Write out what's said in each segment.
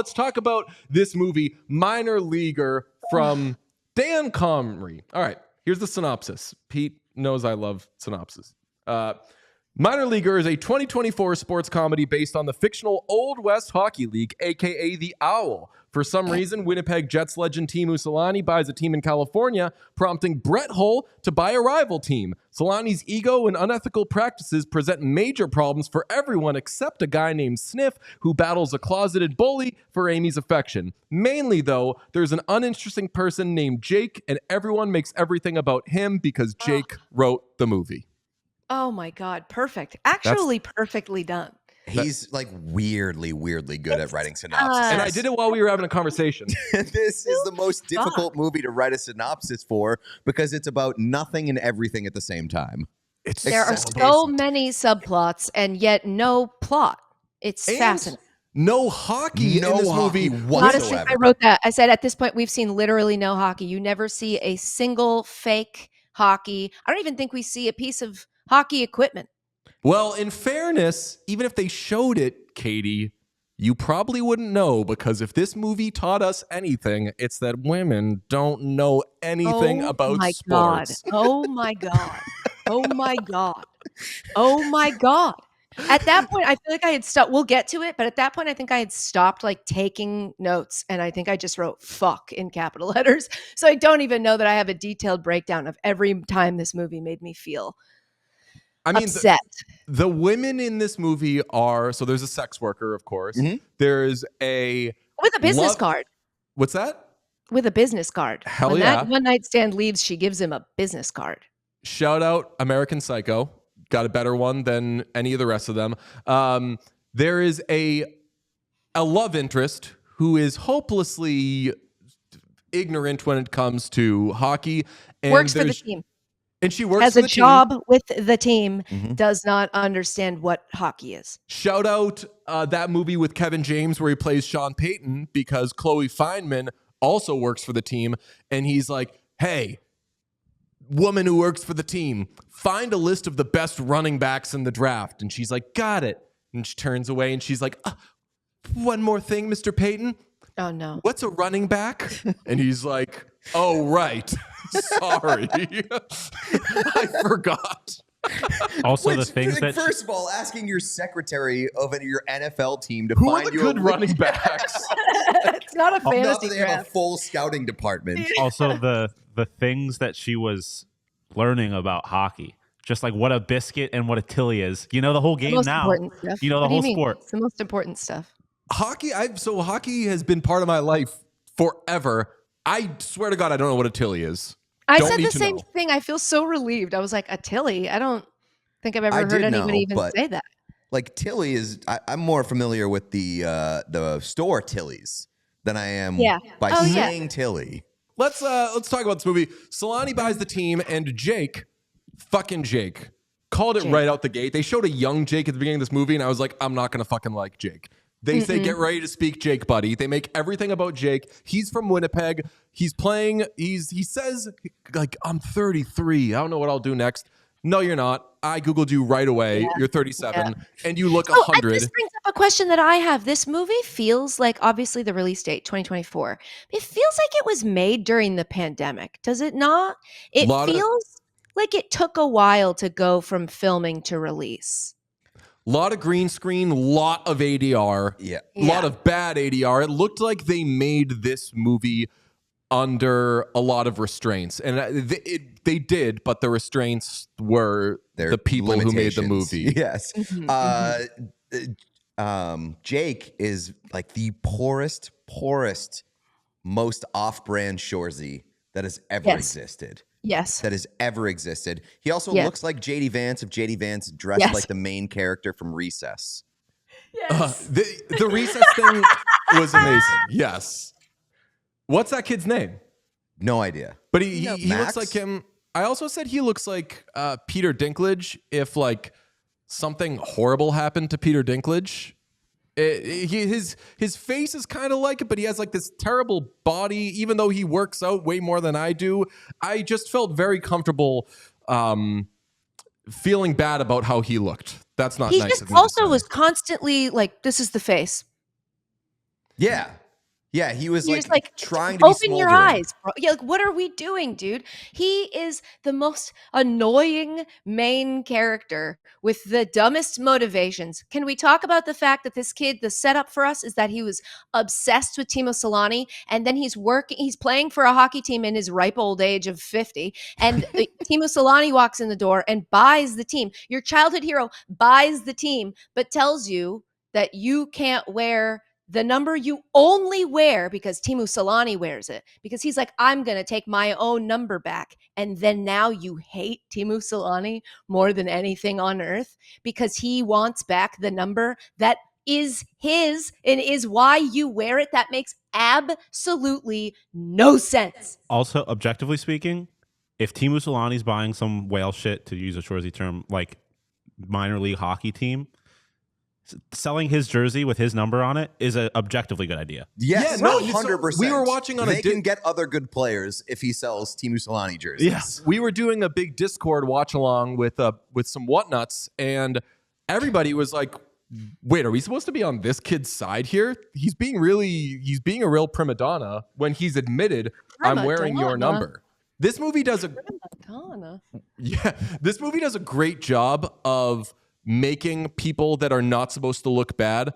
let's talk about this movie, Minor Leaguer, from Dan Comrie. All right, here's the synopsis. Pete knows I love synopsis. Minor Leaguer is a 2024 sports comedy based on the fictional Old West Hockey League, a.k.a. the Owl. For some reason, Winnipeg Jets legend Teemu Seläne buys a team in California, prompting Brett Hull to buy a rival team. Seläne's ego and unethical practices present major problems for everyone except a guy named Sniff, who battles a closeted bully for Amy's affection. Mainly, though, there's an uninteresting person named Jake, and everyone makes everything about him because Jake wrote the movie. Oh my God. Perfect. Actually, perfectly done. He's like weirdly good at writing synopses. And I did it while we were having a conversation. This is the most difficult movie to write a synopsis for because it's about nothing and everything at the same time. There are so many subplots and yet no plot. It's fascinating. No hockey in this movie whatsoever. Honestly, I wrote that. I said at this point, we've seen literally no hockey. You never see a single fake hockey. I don't even think we see a piece of hockey equipment. Well, in fairness, even if they showed it, Katie, you probably wouldn't know, because if this movie taught us anything, it's that women don't know anything about sports. Oh my God. Oh my God. Oh my God. At that point, I feel like I had stopped. We'll get to it, but at that point, I think I had stopped like taking notes, and I think I just wrote "fuck" in capital letters. So I don't even know that I have a detailed breakdown of every time this movie made me feel upset. The women in this movie are, so there's a sex worker, of course. Mm-hmm. There's a with a business card. What's that? With a business card. Hell when yeah. that one night stand leaves, she gives him a business card. Shout out American Psycho. Got a better one than any of the rest of them. There is a love interest who is hopelessly ignorant when it comes to hockey. And works for the team. And she works has for the a job team. with the team, does not understand what hockey is. Shout out that movie with Kevin James where he plays Sean Payton, because Chloe Fineman also works for the team. And he's like, hey, woman who works for the team, find a list of the best running backs in the draft. And she's like, got it. And she turns away and she's like, one more thing, Mr. Payton. Oh, no. What's a running back? And he's like, oh, right. Sorry. I forgot. Also, the things that... First of all, asking your secretary of your NFL team to who find are the you good running backs. It's not a fantasy they have a full scouting department. Also, the things that she was learning about hockey. Just like what a biscuit and what a tilly is. You know the whole game now. You know the whole sport. It's the most important stuff. Hockey has been part of my life forever. I swear to God, I don't know what a tilly is. I said the same thing. I feel so relieved. I was like, a tilly? I don't think I've ever heard anyone even say that. Like tilly is, I'm more familiar with the store Tillies than I am by saying tilly. Let's talk about this movie. Seläne buys the team, and Jake, fucking Jake, called it right out the gate. They showed a young Jake at the beginning of this movie, and I was like, I'm not gonna fucking like Jake. They say, get ready to speak, Jake, buddy. They make everything about Jake. He's from Winnipeg. He's playing. He says, like, I'm 33. I don't know what I'll do next. No, you're not. I Googled you right away. You're 37, and you look 100. This brings up a question that I have. This movie feels like, obviously, the release date, 2024. It feels like it was made during the pandemic. Does it not? It feels like it took a while to go from filming to release. Lot of green screen, lot of ADR. Lot of bad ADR. It looked like they made this movie under a lot of restraints. And they did, but the restraints were the people who made the movie. Yes. Jake is like the poorest, most off-brand Shoresy that has ever existed. Yes. That has ever existed. He also looks like JD Vance if JD Vance dressed like the main character from Recess. Yes. The Recess thing was amazing. Yes. What's that kid's name? No idea. But he looks like him. I also said he looks like Peter Dinklage if like something horrible happened to Peter Dinklage. His face is kind of like it, but he has like this terrible body, even though he works out way more than I do. I just felt very comfortable feeling bad about how he looked. That's not nice. He just also was constantly like, this is the face. Yeah, he was You're like, just like, trying to be open your smoldering. eyes, bro. Yeah, like, what are we doing, dude? He is the most annoying main character with the dumbest motivations. Can we talk about the fact that this kid, the setup for us is that he was obsessed with Teemu Seläne, and then he's playing for a hockey team in his ripe old age of 50, and Teemu Seläne walks in the door and buys the team. Your childhood hero buys the team, but tells you that you can't wear the number you only wear because Teemu Seläne wears it, because he's like, I'm going to take my own number back. And then now you hate Teemu Seläne more than anything on earth because he wants back the number that is his and is why you wear it. That makes absolutely no sense. Also, objectively speaking, if Teemu Seläne's buying some whale shit, to use a Shorzy term, like minor league hockey team, selling his jersey with his number on it is an objectively good idea. Yes, Yeah, no, 100%. we were watching on They can get other good players if he sells Teemu Seläne jerseys. Yes. We were doing a big Discord watch along with some whatnuts, and everybody was like, wait, are we supposed to be on this kid's side here? He's being a real prima donna when he's admitted, I'm wearing your number. This movie does this movie does a great job of making people that are not supposed to look bad.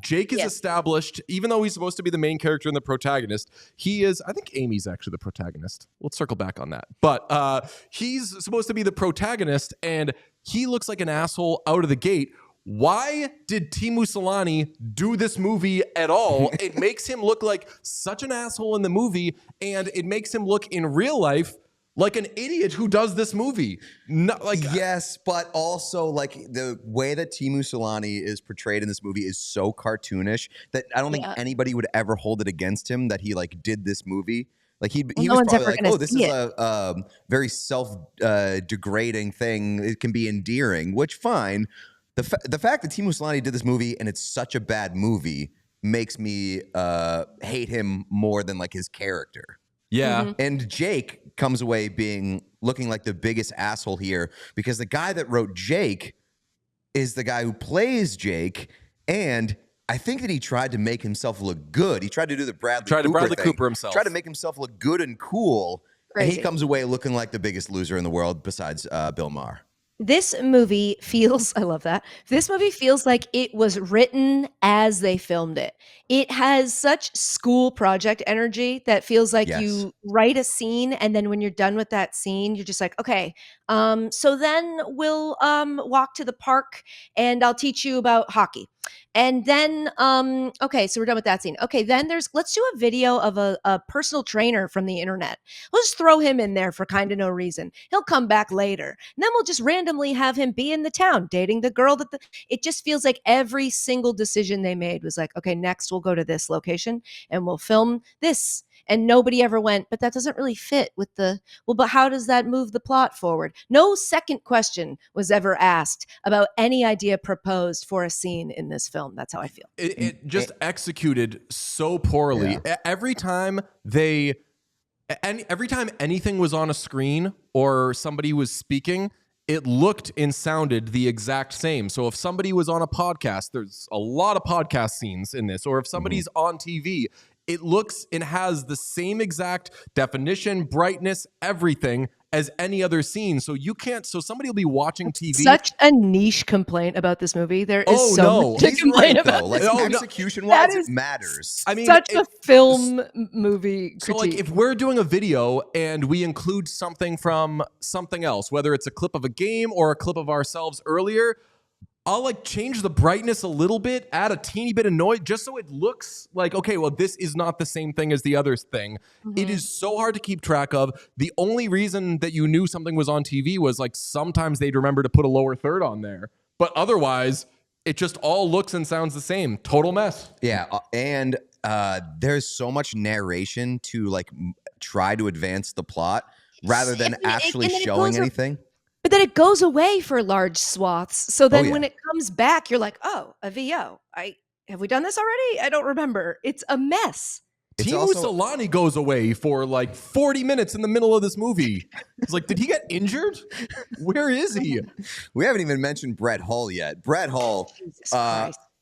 Jake is established, even though he's supposed to be the main character and the protagonist. He is, I think Amy's actually the protagonist. We'll circle back on that. But he's supposed to be the protagonist, and he looks like an asshole out of the gate. Why did Teemu Seläne do this movie at all? It makes him look like such an asshole in the movie, and it makes him look in real life like an idiot who does this movie. Yes, but also like the way that Teemu Seläne is portrayed in this movie is so cartoonish that I don't think anybody would ever hold it against him that he like did this movie. Like he was probably like, oh, this is a very self-degrading thing. It can be endearing, which fine. The fact that Teemu Seläne did this movie and it's such a bad movie makes me hate him more than like his character. Yeah. And Jake comes away looking like the biggest asshole here because the guy that wrote Jake is the guy who plays Jake, and I think that he tried to make himself look good. He tried to do the Bradley Cooper himself. Tried to make himself look good and cool. Crazy. And he comes away looking like the biggest loser in the world besides Bill Maher. This movie feels, I love that. This movie feels like it was written as they filmed it. It has such school project energy that feels like you write a scene, and then when you're done with that scene, you're just like, okay, so then we'll walk to the park and I'll teach you about hockey. And then, okay, so we're done with that scene. Okay, then let's do a video of a personal trainer from the internet. We'll just throw him in there for kind of no reason. He'll come back later. And then we'll just randomly have him be in the town dating the girl it just feels like every single decision they made was like, okay, next we'll go to this location and we'll film this. And nobody ever went, but that doesn't really fit with but how does that move the plot forward? No second question was ever asked about any idea proposed for a scene in this film. That's how I feel. It just executed so poorly. Yeah. Every time anything was on a screen or somebody was speaking, it looked and sounded the exact same. So if somebody was on a podcast, there's a lot of podcast scenes in this, or if somebody's on TV, it looks and has the same exact definition, brightness, everything as any other scene. So somebody will be watching TV. Such a niche complaint about this movie. There is much to complain about. Like execution-wise, it matters. I mean, such a film movie critique. So like if we're doing a video and we include something from something else, whether it's a clip of a game or a clip of ourselves earlier, I'll like change the brightness a little bit, add a teeny bit of noise, just so it looks like, okay, well, this is not the same thing as the other thing. Mm-hmm. It is so hard to keep track of. The only reason that you knew something was on TV was like sometimes they'd remember to put a lower third on there. But otherwise, it just all looks and sounds the same. Total mess. Yeah, and there's so much narration to like try to advance the plot rather than actually showing anything. But then it goes away for large swaths. So then when it comes back, you're like, oh, a VO. Have we done this already? I don't remember. It's a mess. Teemu Seläne goes away for like 40 minutes in the middle of this movie. It's like, did he get injured? Where is he? We haven't even mentioned Brett Hull yet. Brett Hull,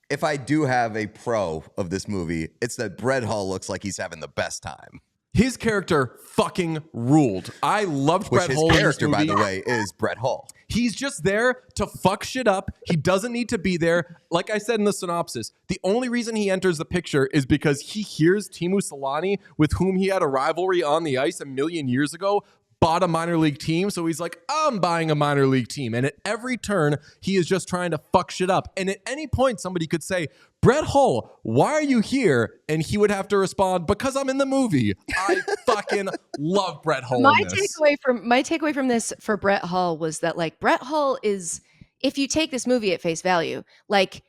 if I do have a pro of this movie, it's that Brett Hull looks like he's having the best time. His character fucking ruled. I loved Brett Hull. His character, by the way, is Brett Hull. He's just there to fuck shit up. He doesn't need to be there. Like I said in the synopsis, the only reason he enters the picture is because he hears Teemu Seläne, with whom he had a rivalry on the ice a million years ago, bought a minor league team. So he's like, I'm buying a minor league team. And at every turn, he is just trying to fuck shit up. And at any point, somebody could say, Brett Hull, why are you here? And he would have to respond, because I'm in the movie. I fucking love Brett Hull. My takeaway from this for Brett Hull was that, like, Brett Hull is, if you take this movie at face value, like,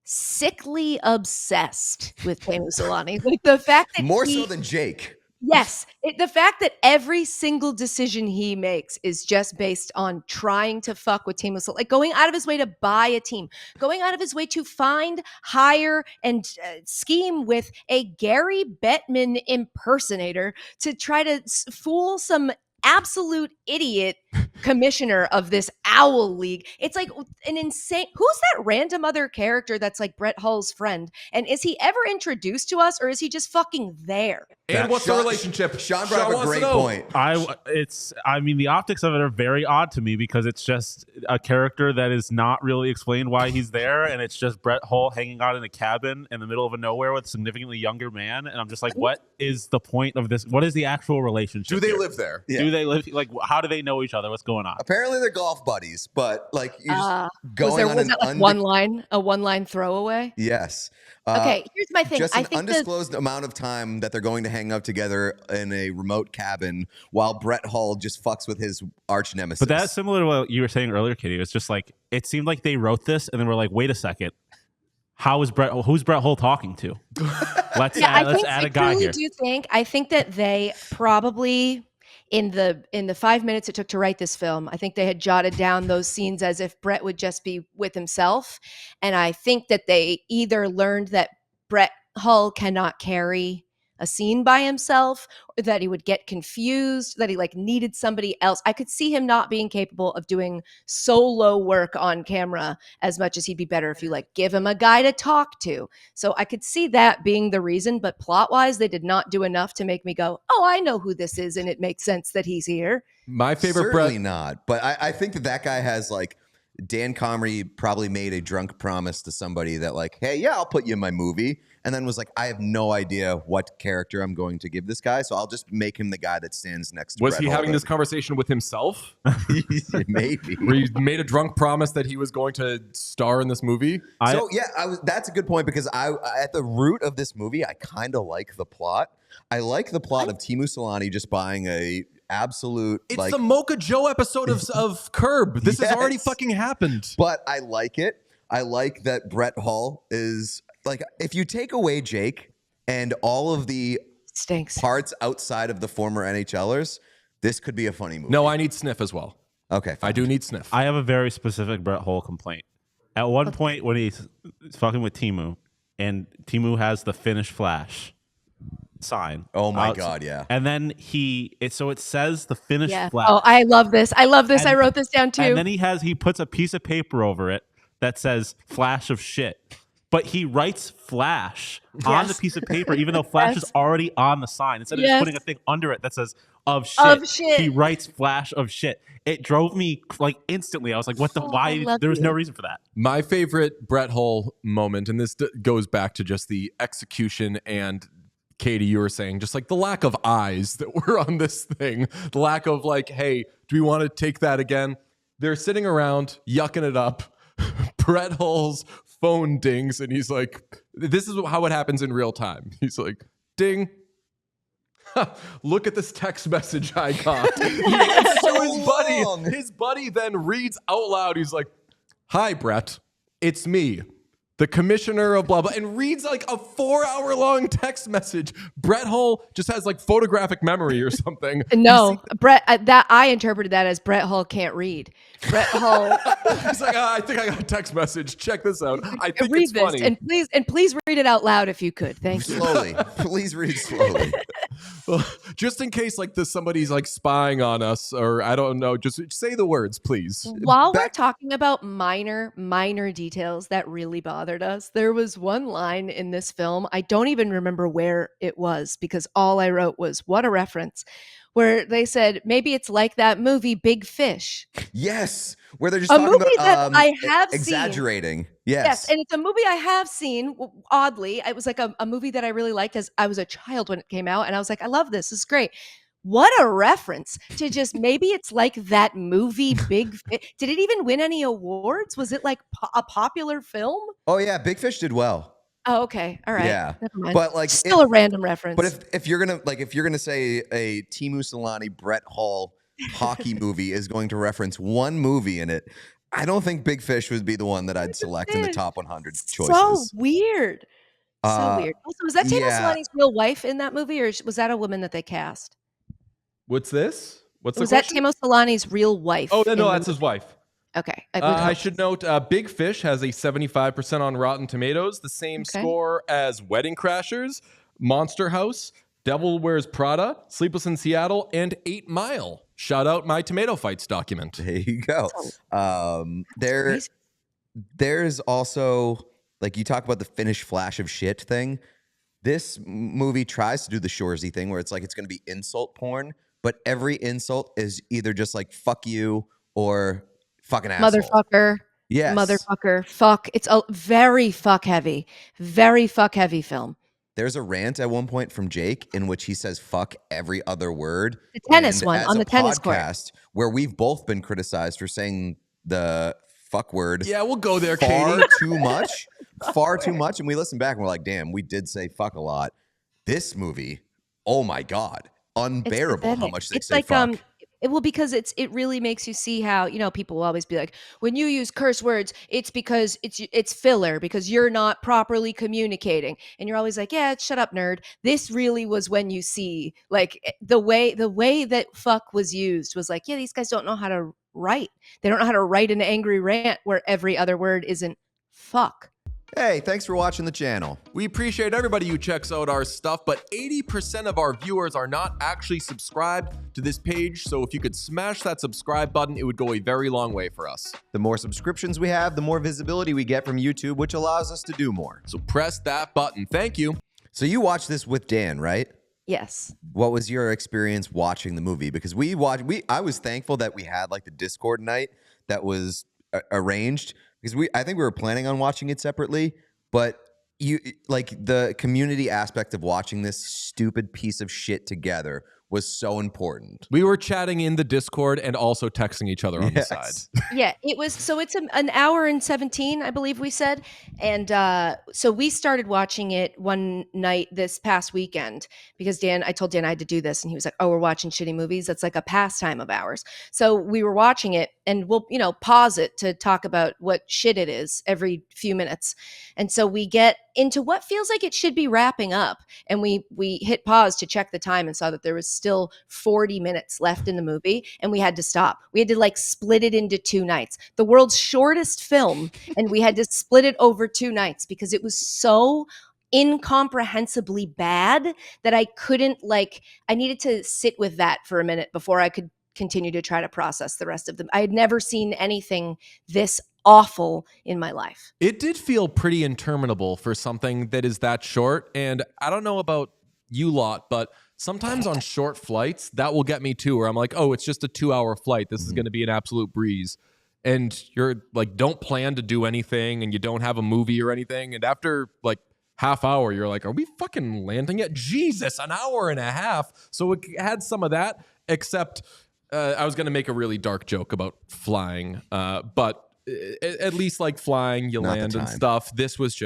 sickly obsessed with Teemu Seläne. Like, the fact that more so than Jake. Yes. The fact that every single decision he makes is just based on trying to fuck with Teemu Seläne, like going out of his way to buy a team, going out of his way to find, hire, and scheme with a Gary Bettman impersonator to try to fool some absolute idiot commissioner of this Owl League. It's like an insane. Who's that random other character that's like Brett Hull's friend? And is he ever introduced to us, or is he just fucking there? And what's the relationship? Sean brought up a great point. I mean, the optics of it are very odd to me, because it's just a character that is not really explained why he's there, and it's just Brett Hull hanging out in a cabin in the middle of nowhere with a significantly younger man, and I'm just like, what is the point of this? What is the actual relationship? Do they here? live there? Yeah. Do they live, like, how do they know each other? What's going on? Apparently they're golf buddies, but like you just was that like a one-line throwaway? Yes. Okay, here's my thing. Just I an think undisclosed amount of time that they're going to hang out together in a remote cabin while Brett Hull just fucks with his arch nemesis. But that's similar to what you were saying earlier, Katie. It's just like, it seemed like they wrote this and then we're like, wait a second. Who's Brett Hull talking to? Let's add a guy here. I think that they probably, in the 5 minutes it took to write this film, I think they had jotted down those scenes as if Brett would just be with himself. And I think that they either learned that Brett Hull cannot carry a scene by himself, or that he would get confused, that he like needed somebody else. I could see him not being capable of doing solo work on camera as much as he'd be better if you like give him a guy to talk to. So I could see that being the reason, but plot wise, they did not do enough to make me go, oh, I know who this is, and it makes sense that he's here. My favorite Certainly not. But I think that guy has like, Dan Comrie probably made a drunk promise to somebody that like, hey, yeah, I'll put you in my movie. And then was like, I have no idea what character I'm going to give this guy, so I'll just make him the guy that stands next to Was Brett he Hull. having this conversation with himself? Maybe. Where he made a drunk promise that he was going to star in this movie? That's a good point, because I at the root of this movie, I kind of like the plot. I like the plot of Teemu Seläne just buying a absolute. It's the Mocha Joe episode of Curb. This has already fucking happened. But I like it. I like that Brett Hull is like, if you take away Jake and all of the parts outside of the former NHLers, this could be a funny movie. No, I need Sniff as well. Okay, fine. I do need Sniff. I have a very specific Brett Hull complaint. At one point when he's fucking with Teemu, and Teemu has the Finnish Flash sign. Oh my God, yeah. And then it says the Finnish Flash. Oh, I love this. I wrote this down too. And then he puts a piece of paper over it that says Flash of shit. But he writes Flash on the piece of paper, even though Flash is already on the sign. Instead of just putting a thing under it that says of shit, he writes Flash of shit. It drove me like instantly. I was like, what the, why? There was no reason for that. My favorite Brett Hull moment, and this goes back to just the execution, and Katie, you were saying just like the lack of eyes that were on this thing, the lack of like, hey, do we want to take that again? They're sitting around yucking it up. Brett Hull's phone dings, and he's like, this is how it happens in real time. He's like, ding. Look at this text message I got. So his buddy. His buddy then reads out loud. He's like, hi, Brett. It's me, the commissioner of blah, blah, and reads like a 4-hour-long text message. Brett Hull just has like photographic memory or something. No, Brett, I interpreted that as Brett Hull can't read. Brett Hull. He's like, I think I got a text message. Check this out. I think read it's this, funny. and please read it out loud if you could. Thank you. Slowly. Please read slowly. Well, just in case like somebody's like spying on us, or I don't know, just say the words, please. While we're talking about minor details that really bothered us, there was one line in this film, I don't even remember where it was because all I wrote was, what a reference, where they said, maybe it's like that movie Big Fish. Yes, where they're just A talking movie about that I have seen. exaggerating. Yes, and it's a movie I have seen, oddly. It was like a movie that I really liked as I was a child when it came out, and I was like, I love this. This is great. What a reference to just maybe it's like that movie Big Fish. Did it even win any awards? Was it like a popular film? Oh yeah, Big Fish did well. Oh, okay. All right. Yeah. Never mind. But like still a random reference. But if you're gonna say a Teemu Seläne Brett Hall hockey movie is going to reference one movie in it, I don't think Big Fish would be the one that I'd select in the top 100 choices. So weird. So weird. Also, was that Teemu Seläne's real wife in that movie, or was that a woman that they cast? What's this? What's was the that question? Teemu Seläne's real wife? Oh, no, that's his wife. Okay. I should note Big Fish has a 75% on Rotten Tomatoes, the same score as Wedding Crashers, Monster House, Devil Wears Prada, Sleepless in Seattle, and 8 Mile. Shout out my Tomato Fights document. There you go. There's also, like, you talk about the Finnish flash of shit thing. This movie tries to do the Shoresy thing where it's like it's going to be insult porn, but every insult is either just like fuck you or fucking asshole. Motherfucker. Yes. Motherfucker. Fuck. It's a very fuck heavy film. There's a rant at one point from Jake in which he says fuck every other word. The tennis one on the tennis court. Where we've both been criticized for saying the fuck word. Yeah, we'll go there, far Katie. too much. Far too much. And we listen back and we're like, damn, we did say fuck a lot. This movie, oh my God, unbearable how much they say fuck. Well, because it really makes you see how, people will always be like, when you use curse words, it's because it's filler because you're not properly communicating. And you're always like, yeah, shut up, nerd. This really was when you see like the way that fuck was used was like, yeah, these guys don't know how to write. They don't know how to write an angry rant where every other word isn't fuck. Hey, thanks for watching the channel. We appreciate everybody who checks out our stuff, but 80% of our viewers are not actually subscribed to this page, so if you could smash that subscribe button, it would go a very long way for us. The more subscriptions we have, the more visibility we get from YouTube, which allows us to do more. So press that button. Thank you. So you watched this with Dan, right? Yes. What was your experience watching the movie? Because I was thankful that we had like the Discord night that was arranged. Because I think we were planning on watching it separately, but the community aspect of watching this stupid piece of shit together was so important. We were chatting in the Discord and also texting each other on the side. Yeah, it was. So it's an hour and 17, I believe we said. And so we started watching it one night this past weekend because I told Dan I had to do this. And he was like, oh, we're watching shitty movies. That's like a pastime of ours. So we were watching it and we'll, pause it to talk about what shit it is every few minutes. And so we get into what feels like it should be wrapping up. And we hit pause to check the time and saw that there was still 40 minutes left in the movie. And we had to stop. We had to like split it into 2 nights. The world's shortest film. And we had to split it over 2 nights because it was so incomprehensibly bad that I couldn't I needed to sit with that for a minute before I could continue to try to process the rest of them. I had never seen anything this awful in my life. It did feel pretty interminable for something that is that short. And I don't know about you lot, but sometimes on short flights, that will get me too, where I'm like, oh, it's just a 2-hour flight. This is going to be an absolute breeze. And you're like, don't plan to do anything and you don't have a movie or anything. And after like half hour, you're like, are we fucking landing yet? Jesus, an hour and a half. So it had some of that, except I was going to make a really dark joke about flying, but at least like flying, you land and stuff. This was,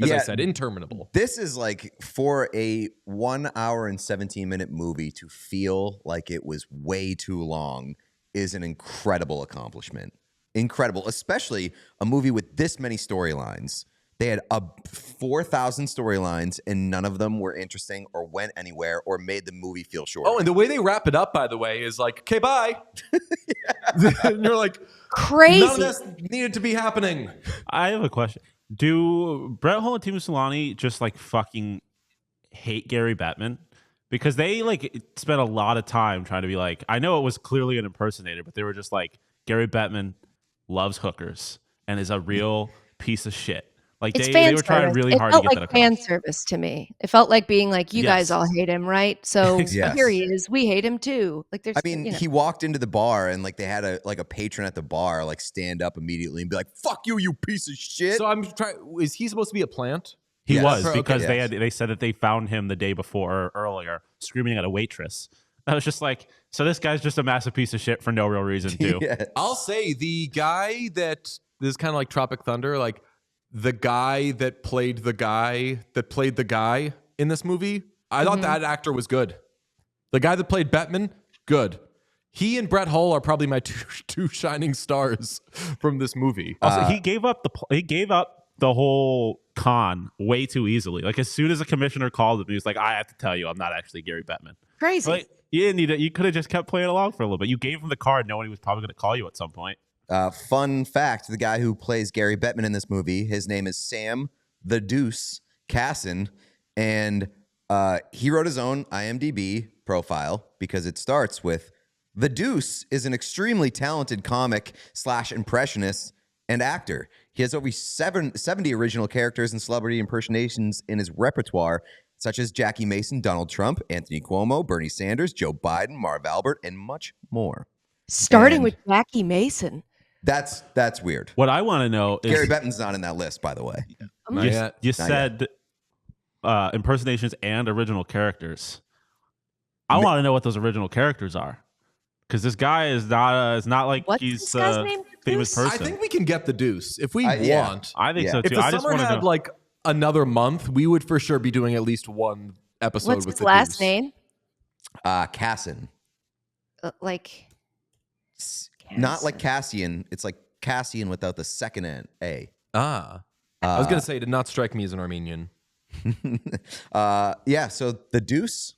as I said, interminable. This is like for a 1 hour and 17-minute movie to feel like it was way too long is an incredible accomplishment. Incredible, especially a movie with this many storylines. They had 4,000 storylines, and none of them were interesting or went anywhere or made the movie feel short. Oh, and the way they wrap it up, by the way, is like, okay, bye. And you're like, crazy. None of this needed to be happening. I have a question. Do Brett Hall and Teemu Seläne just like fucking hate Gary Bettman because they like spent a lot of time trying to be like, I know it was clearly an impersonator, but they were just like, Gary Bettman loves hookers and is a real piece of shit. Like they were trying really hard to get that across. It felt like fan service to me. It felt like being like, you guys Yes. all hate him, right? So Yes. here he is. We hate him too. Like there's, I mean, he walked into the bar and like they had a patron at the bar like stand up immediately and be like, "Fuck you, you piece of shit." So I'm trying. Is he supposed to be a plant? He Yes. was Okay, because yes. they said that they found him the day before or earlier screaming at a waitress. I was just like, so this guy's just a massive piece of shit for no real reason too. Yes. I'll say the guy that this is kind of like Tropic Thunder, like the guy that played the guy in this movie. I thought that actor was good. The guy that played Bettman, good. He and Brett Hull are probably my two shining stars from this movie. Also, he gave up the whole con way too easily. Like as soon as the commissioner called him, he was like, "I have to tell you, I'm not actually Gary Bettman." crazy. Like you didn't need it. You could have just kept playing along for a little bit. You gave him the card, knowing he was probably going to call you at some point. Fun fact: the guy who plays Gary Bettman in this movie, his name is Sam the Deuce Casson, and he wrote his own IMDb profile because it starts with, "The Deuce is an extremely talented comic / impressionist and actor. He has over 70 original characters and celebrity impersonations in his repertoire, such as Jackie Mason, Donald Trump, Anthony Cuomo, Bernie Sanders, Joe Biden, Marv Albert, and much more." Starting And with Jackie Mason. That's weird. What I want to know is Gary Bettman's not in that list, by the way. Not yet. you Not said impersonations and original characters. I want to know what those original characters are, because this guy is not like What's he's this guy's a name? famous Deuce? person. I think we can get the Deuce if we Yeah. want. I think Yeah. so If too. the I just summer want to had know. like another month, we would for sure be doing at least one episode What's with his the last Deuce. name? Casson. Like Not like Cassian. It's like Cassian without the second A. Ah, I was gonna say, did not strike me as an Armenian. Yeah, so the Deuce,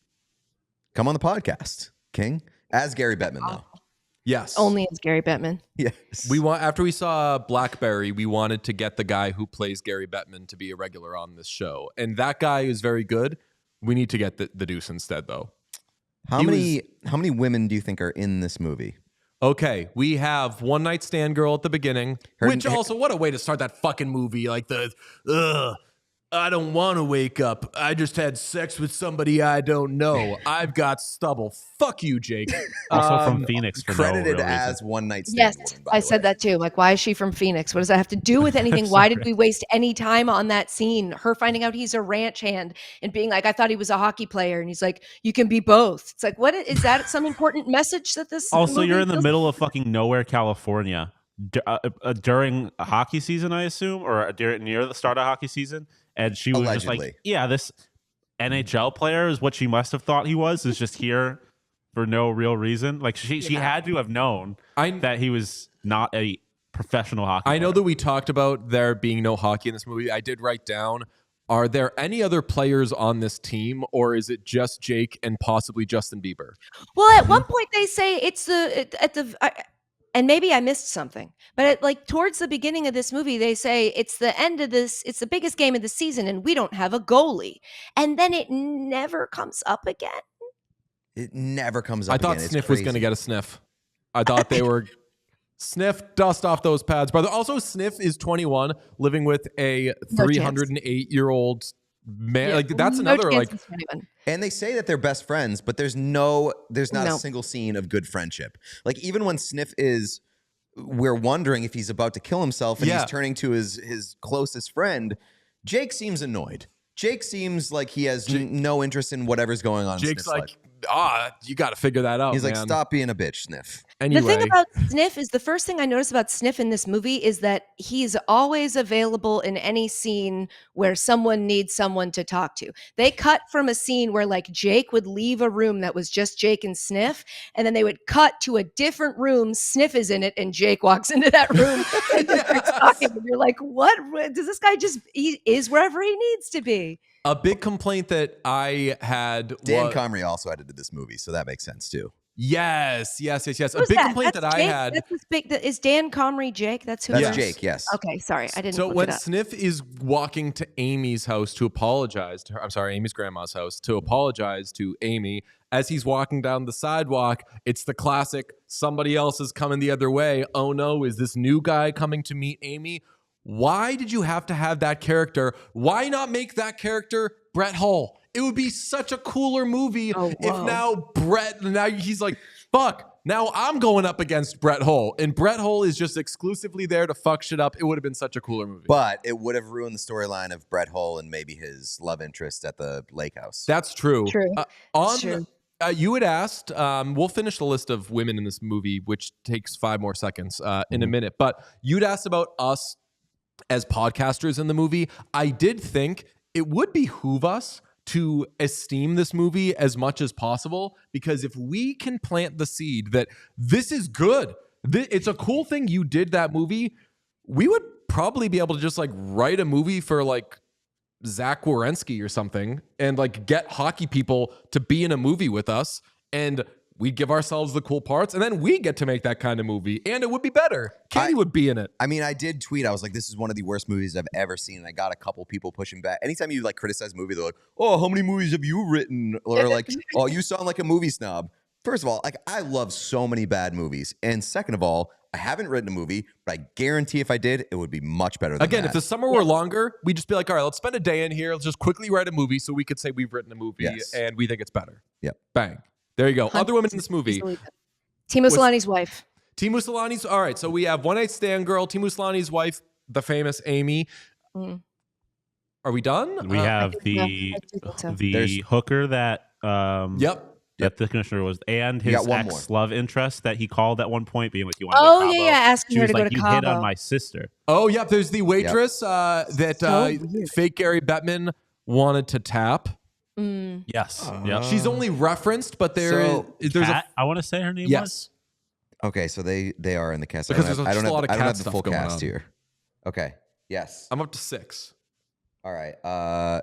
come on the podcast, King, as Gary Bettman, though. Yes, only as Gary Bettman. Yes. we want. After we saw Blackberry, we wanted to get the guy who plays Gary Bettman to be a regular on this show, and that guy is very good. We need to get the Deuce instead, though. How many women do you think are in this movie? Okay, we have One Night Stand Girl at the beginning, Her- which also, what a way to start that fucking movie. Like I don't want to wake up. I just had sex with somebody I don't know. I've got stubble. Fuck you, Jake. Also from Phoenix, for Credited no real as reason. One Night Stand Yes, woman, by I the said way. that too. Like, why is she from Phoenix? What does that have to do with anything? Why did we waste any time on that scene? Her finding out he's a ranch hand and being like, I thought he was a hockey player. And he's like, you can be both. It's like, what is that some important message that this Also, movie you're in the feels- middle of fucking nowhere, California, during a hockey season, I assume, or near the start of hockey season. And she was just like, Allegedly. yeah, this NHL player is what she must have thought he was, is just here for no real reason. Like she had to have known that he was not a professional hockey player. I know that we talked about there being no hockey in this movie. I did write down, are there any other players on this team, or is it just Jake and possibly Justin Bieber? Well, at one point they say it's and maybe I missed something, but towards the beginning of this movie, they say it's the end of this. It's the biggest game of the season, and we don't have a goalie. And then it never comes up again. It never comes up I thought again. It's Sniff was going to crazy. get a sniff. I thought they were Sniff, dust off those pads, brother. Also, Sniff is 21, living with a 308-year-old man. Yeah, Like that's no another chance like. it's anyone. And they say that they're best friends, but there's not No. a single scene of good friendship. Like even when Sniff we're wondering if he's about to kill himself and Yeah. he's turning to his closest friend, Jake seems annoyed. Jake seems like he has no interest in whatever's going on. in Jake's Sniff's like, life. you got to figure that out. He's like, man. stop being a bitch, Sniff. Anyway, The thing about Sniff is the first thing I noticed about Sniff in this movie is that he's always available in any scene where someone needs someone to talk to. They cut from a scene where like Jake would leave a room that was just Jake and Sniff, and then they would cut to a different room. Sniff is in it, and Jake walks into that room and just starts talking. And you're like, what? Does this guy he is wherever he needs to be? a big complaint that I had Dan was, Comrie also edited this movie, so that makes sense too. Yes. A Who's big that? complaint That's that I Jake? had. That's this big. Is Dan Comrie Jake? That's who. That's it is? Jake, yes. Okay, sorry, I didn't. So look when it up. Sniff is walking to Amy's house to apologize to her, I'm sorry, Amy's grandma's house to apologize to Amy, as he's walking down the sidewalk, it's the classic, somebody else is coming the other way. Oh no, is this new guy coming to meet Amy? Why did you have to have that character? Why not make that character Brett Hull? It would be such a cooler movie if now he's like, fuck, now I'm going up against Brett Hull. And Brett Hull is just exclusively there to fuck shit up. It would have been such a cooler movie. But it would have ruined the storyline of Brett Hull and maybe his love interest at the lake house. That's true. True. True. You had asked, we'll finish the list of women in this movie, which takes 5 more seconds in a minute. But you'd asked about us as podcasters in the movie. I did think it would behoove us to esteem this movie as much as possible, because if we can plant the seed that this is good, it's a cool thing you did that movie, we would probably be able to just like write a movie for like Zach Wierenski or something and like get hockey people to be in a movie with us, and we give ourselves the cool parts, and then we get to make that kind of movie, and it would be better. Katie would be in it. I mean, I did tweet. I was like, "This is one of the worst movies I've ever seen." And I got a couple people pushing back. Anytime you like criticize a movie, they're like, "Oh, how many movies have you written?" Or like, "Oh, you sound like a movie snob." First of all, like I love so many bad movies, and second of all, I haven't written a movie, but I guarantee if I did, it would be much better than Again, that. if the summer were longer, we'd just be like, all right, let's spend a day in here. Let's just quickly write a movie so we could say we've written a movie and we think it's better. Yep. Bang. There you go. Other women in this movie. Teemu Seläne's wife. Teemu Seläne's. All right. So we have One Night Stand Girl, Teemu Seläne's wife, the famous Amy. Are we done? We have the hooker that that the commissioner was, and his ex-love interest that he called at one point, being like, "You want to go to Cabo?" Asking she her was to go like, to "You Cabo. hit on my sister." Oh, yep. There's the waitress that fake Gary Bettman wanted to tap. Yes. She's only referenced, but there's Kat, I want to say her name. Yes. Okay, so they are in the cast. Because there's I don't a lot of I don't cat have the stuff full going cast on. here. Okay. Yes. I'm up to 6. All right.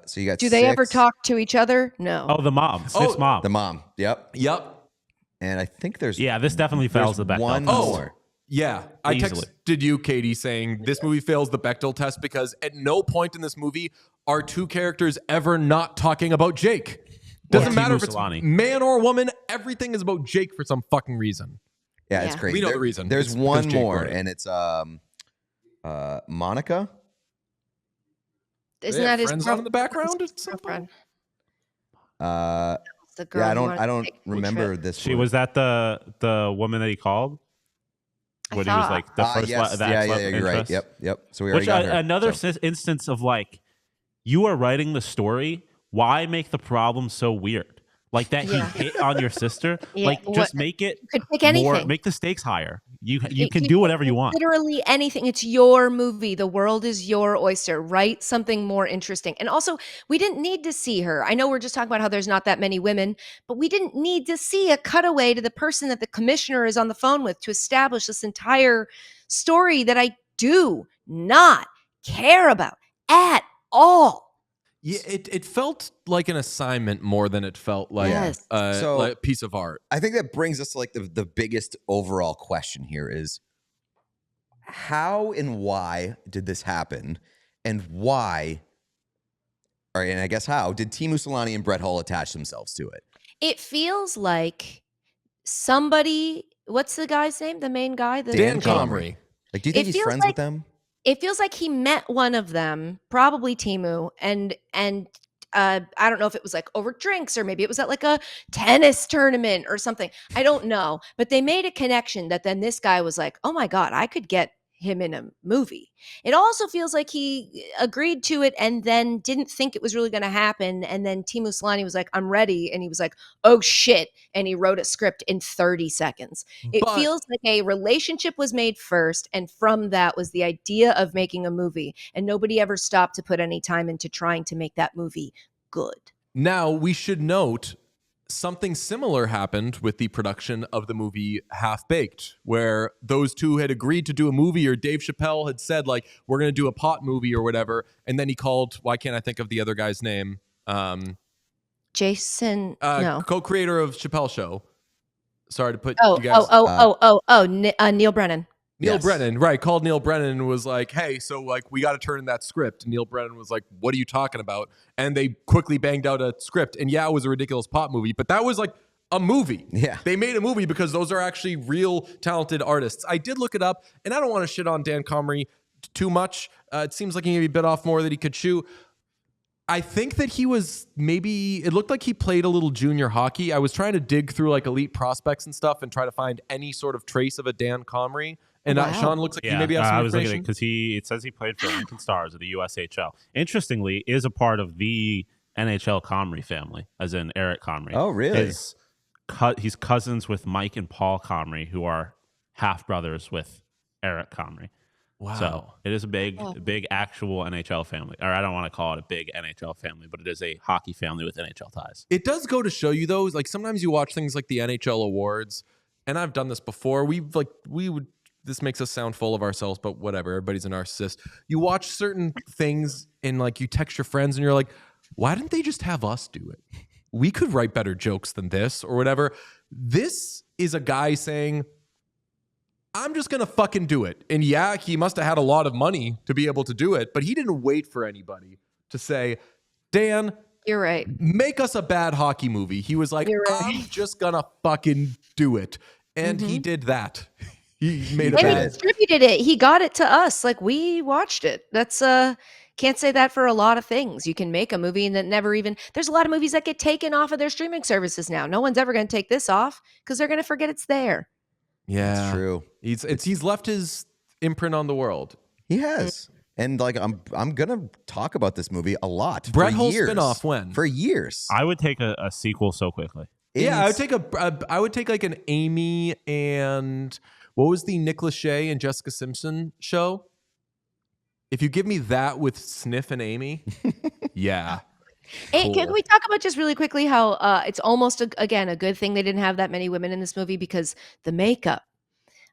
So you got. Do they ever talk to each other? No. Oh, the mom. Sniff's mom. The mom. Yep. And I think there's. Yeah, this definitely fails the Bechdel one test. more. Yeah, I Easily. texted you, Katie, saying this movie fails the Bechdel test because at no point in this movie are two characters ever not talking about Jake. Doesn't matter if it's man or woman. Everything is about Jake for some fucking reason. Yeah, it's crazy. We know the reason. There's It's one because Jake more, wrote it. and it's Monica. Isn't that his friends on in the background? At some point? The girl. Yeah, I don't remember this. She was that the woman that he called when he was like the first. Yes. Yeah, You're right. Yep. So we already got her. Another instance of like, you are writing the story. Why make the problem so weird? Like that he hit on your sister. Like just make it could pick anything. more. Make the stakes higher. You can do whatever you want. Literally anything. It's your movie. The world is your oyster. Write something more interesting. And also, we didn't need to see her. I know we're just talking about how there's not that many women, but we didn't need to see a cutaway to the person that the commissioner is on the phone with to establish this entire story that I do not care about at all. Yeah, it felt like an assignment more than it felt like like a piece of art. I think that brings us to like the biggest overall question here is how and why did this happen, and why, and I guess how did Teemu Seläne and Brett Hull attach themselves to it? It feels like somebody. What's the guy's name? The main guy, Dan Comrie. Like, do you think he's friends with them? It feels like he met one of them, probably Teemu, and I don't know if it was like over drinks or maybe it was at like a tennis tournament or something. I don't know, but they made a connection that then this guy was like, "Oh my God, I could get him in a movie." It also feels like he agreed to it and then didn't think it was really going to happen. And then Teemu Seläne was like, "I'm ready." And he was like, "Oh shit." And he wrote a script in 30 seconds. It feels like a relationship was made first. And from that was the idea of making a movie. And nobody ever stopped to put any time into trying to make that movie good. Now, we should note something similar happened with the production of the movie Half Baked, where those two had agreed to do a movie, or Dave Chappelle had said, like, we're going to do a pot movie or whatever. And then he called, why can't I think of the other guy's name? Jason, no. Co-creator of Chappelle Show. sorry to put you guys. Neil Brennan. Neil Yes. Brennan, right? Called Neil Brennan and was like, "Hey, so like we got to turn in that script." And Neil Brennan was like, "What are you talking about?" And they quickly banged out a script. And yeah, it was a ridiculous pop movie, but that was like a movie. Yeah. They made a movie because those are actually real talented artists. I did look it up, and I don't want to shit on Dan Comrie too much. It seems like he maybe bit off more that he could chew. I think that he was it looked like he played a little junior hockey. I was trying to dig through like elite prospects and stuff and try to find any sort of trace of a Dan Comrie. And Sean looks like he maybe has some I was looking at information. it because it says he played for Lincoln Stars of the USHL. Interestingly, is a part of the NHL Comrie family, as in Eric Comrie. Oh, really? He's cousins with Mike and Paul Comrie, who are half brothers with Eric Comrie. Wow. So it is a big actual NHL family. Or I don't want to call it a big NHL family, but it is a hockey family with NHL ties. It does go to show you though, like sometimes you watch things like the NHL awards, and I've done this before. This makes us sound full of ourselves, but whatever. Everybody's a narcissist. You watch certain things and like you text your friends and you're like, why didn't they just have us do it? We could write better jokes than this or whatever. This is a guy saying, I'm just going to fucking do it. And yeah, he must have had a lot of money to be able to do it, but he didn't wait for anybody to say, Dan, You're right. make us a bad hockey movie. He was like, You're right. I'm just going to fucking do it. And he did that. He made a And he bad. distributed it. He got it to us. Like we watched it. That's can't say that for a lot of things. You can make a movie and that never even there's a lot of movies that get taken off of their streaming services now. No one's ever going to take this off because they're going to forget it's there. Yeah. That's true. He's left his imprint on the world. He has. And like I'm gonna talk about this movie a lot. Brett for Hull years. spinoff when? For years. I would take a sequel so quickly. Yeah, I would take like an Amy and what was the Nick Lachey and Jessica Simpson show? If you give me that with Sniff and Amy, yeah. And can we talk about just really quickly how it's almost again a good thing they didn't have that many women in this movie because the makeup.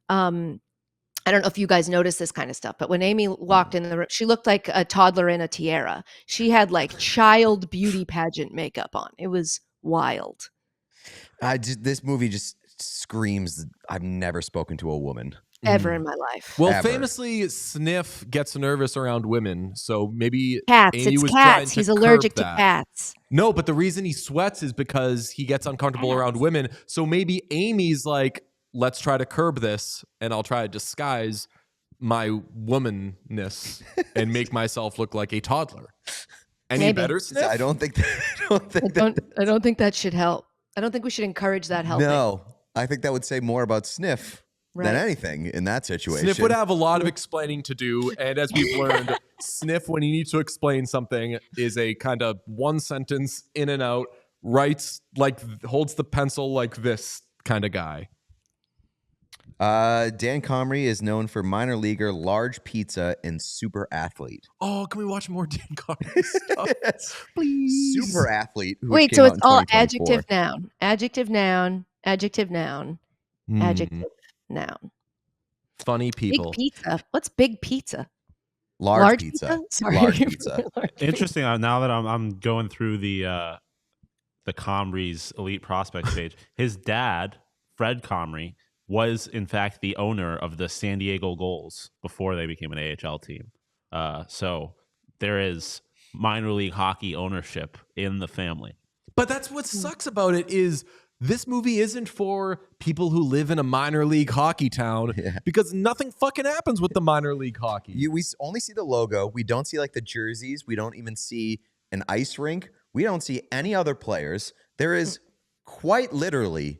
I don't know if you guys noticed this kind of stuff, but when Amy walked in the room, she looked like a toddler in a tiara. She had like child beauty pageant makeup on. It was wild. This movie just screams. I've never spoken to a woman Ever in my life. Well, Ever. famously, Sniff gets nervous around women, so maybe Cats. Amy It's was cats. trying to He's curb allergic to that. cats. No, but the reason he sweats is because he gets uncomfortable around women. So maybe Amy's like, let's try to curb this, and I'll try to disguise my womanness and make myself look like a toddler. Any Maybe. better, Sniff? I don't think. I don't think that should help. I don't think we should encourage that helping. No, I think that would say more about Sniff than Right. anything in that situation. Sniff would have a lot of explaining to do, and as we've learned, Sniff, when he needs to explain something, is a kind of one sentence in and out, writes like holds the pencil like this kind of guy. Dan Comrie is known for minor leaguer, large pizza, and super athlete. Oh, can we watch more Dan Comrie stuff, please? Super athlete. Which Wait, came so out it's in all 2024. adjective, noun, adjective, noun, adjective, noun, adjective, noun. Funny people. Big pizza. What's big pizza? Large pizza. Sorry. Large pizza. Interesting. Now that I'm going through the Comrie's elite prospects page, his dad, Fred Comrie, was in fact the owner of the San Diego Gulls before they became an AHL team. So there is minor league hockey ownership in the family. But that's what sucks about it is this movie isn't for people who live in a minor league hockey town because nothing fucking happens with the minor league hockey. We only see the logo. We don't see like the jerseys. We don't even see an ice rink. We don't see any other players. There is quite literally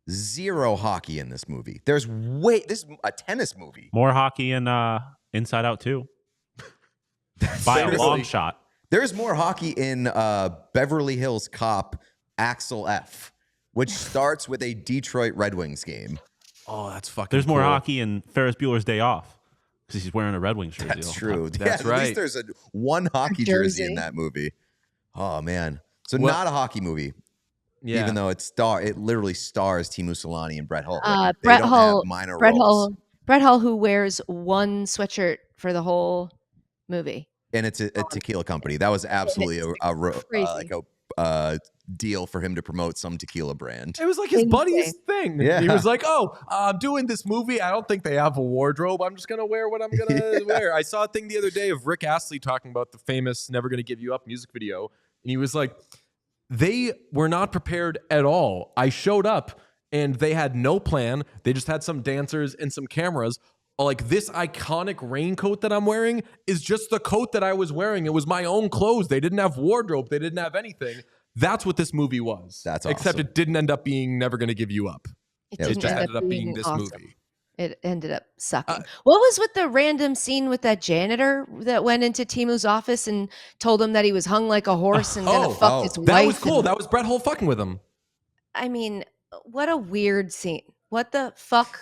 zero hockey in this movie. This is a tennis movie. More hockey in Inside Out 2. By a long shot. There's more hockey in Beverly Hills Cop Axel F, which starts with a Detroit Red Wings game. Oh, that's fucking There's more cool. hockey in Ferris Bueller's Day Off because he's wearing a Red Wings jersey. That's all the true. time. That's At right. least there's one hockey jersey in Jersey. that movie. Oh man. So Well- not a hockey movie. Yeah. Even though it literally stars Teemu Seläne and Brett Hull. They Brett don't Hull. have minor Brett roles. Hull, who wears one sweatshirt for the whole movie. And it's a tequila company. That was absolutely Crazy. like a deal for him to promote some tequila brand. It was like his buddy's thing. Yeah. He was like, "Oh, I'm doing this movie. I don't think they have a wardrobe. I'm just gonna wear what I'm gonna wear." I saw a thing the other day of Rick Astley talking about the famous "Never Gonna Give You Up" music video, and he was like, "They were not prepared at all. I showed up, and they had no plan. They just had some dancers and some cameras." Like, this iconic raincoat that I'm wearing is just the coat that I was wearing. It was my own clothes. They didn't have wardrobe. They didn't have anything. That's what this movie was. That's Except awesome. it didn't end up being Never Gonna Give You Up. It just ended up being this movie. It ended up sucking. What was with the random scene with that janitor that went into Teemu's office and told him that he was hung like a horse and gonna fuck his wife? That was cool. That was Brett Hull fucking with him. I mean, what a weird scene. What the fuck?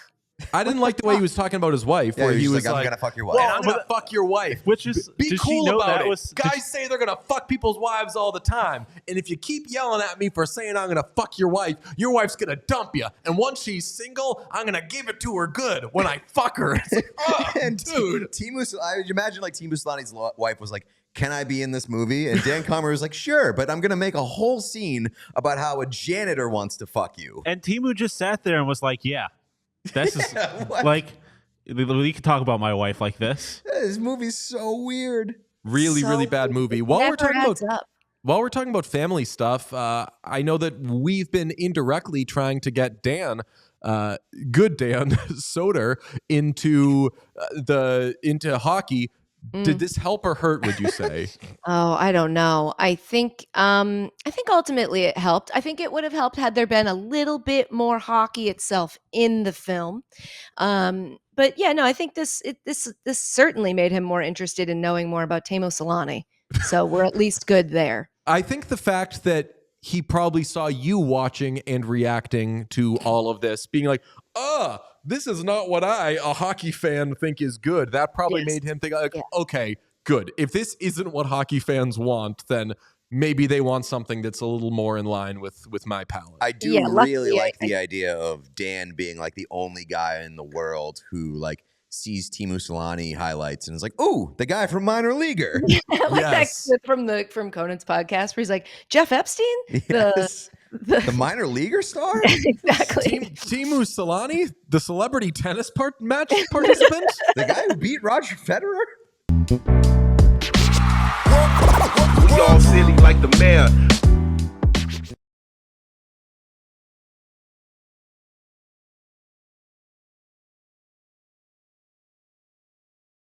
I didn't like the way he was talking about his wife, where he was like, I'm gonna fuck your wife. Well, I'm gonna fuck your wife. Which is, Be did cool she know about that it. was Guys say they're gonna fuck people's wives all the time, and if you keep yelling at me for saying I'm gonna fuck your wife's gonna dump you. And once she's single, I'm gonna give it to her good when I fuck her. It's like, oh, and dude. I would imagine like Teemu Solani's wife was like, "Can I be in this movie?" And Dan Comer was like, "Sure, but I'm gonna make a whole scene about how a janitor wants to fuck you." And Teemu just sat there and was like, "Yeah, this is What? like we can talk about my wife like this." This movie's so weird. Really, really bad movie. While we're talking about family stuff, I know that we've been indirectly trying to get Dan, good Dan Soder, into hockey. Did this help or hurt, would you say? Oh, I don't know. I think ultimately it helped. I think it would have helped had there been a little bit more hockey itself in the film. But yeah, no, I think this certainly made him more interested in knowing more about Teemu Seläne. So we're at least good there. I think the fact that he probably saw you watching and reacting to all of this, being like, this is not what a hockey fan, think is good. That probably made him think, like, okay, good. If this isn't what hockey fans want, then maybe they want something that's a little more in line with my palate. I do really like the idea of Dan being like the only guy in the world who like sees Teemu Seläne highlights and is like, "Ooh, the guy from Minor Leaguer." That clip from Conan's podcast where he's like, "Jeff Epstein, Yes. The minor leaguer star?" Exactly. Teemu Seläne, the celebrity tennis match participant, the guy who beat Roger Federer. We all silly like the mayor.